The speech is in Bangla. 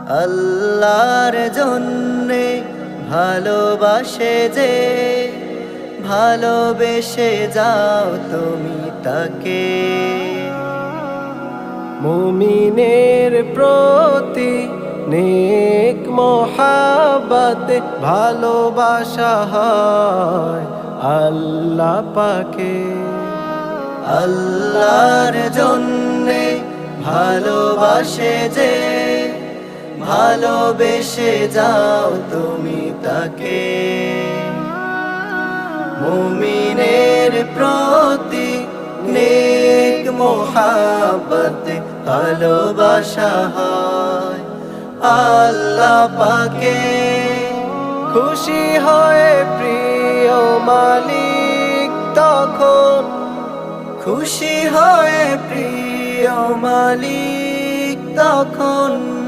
আল্লাহর জন্যে ভালোবাসে যে, ভালোবেসে যাও তুমি তাকে। মুমিনের প্রতি নেক মোহাব্বতে ভালোবাসা হয় আল্লাহ পাকে। আল্লাহর জন্যে ভালোবাসে যে, ভালোবেসে যাও তুমি তাকে। মুমিনের প্রতি নেক মোহাব্বতে ভালোবাসা হয় আল্লাহ পাকে। খুশি হয়ে প্রিয় মালিক তখন, খুশি হয়ে প্রিয় মালিক তখন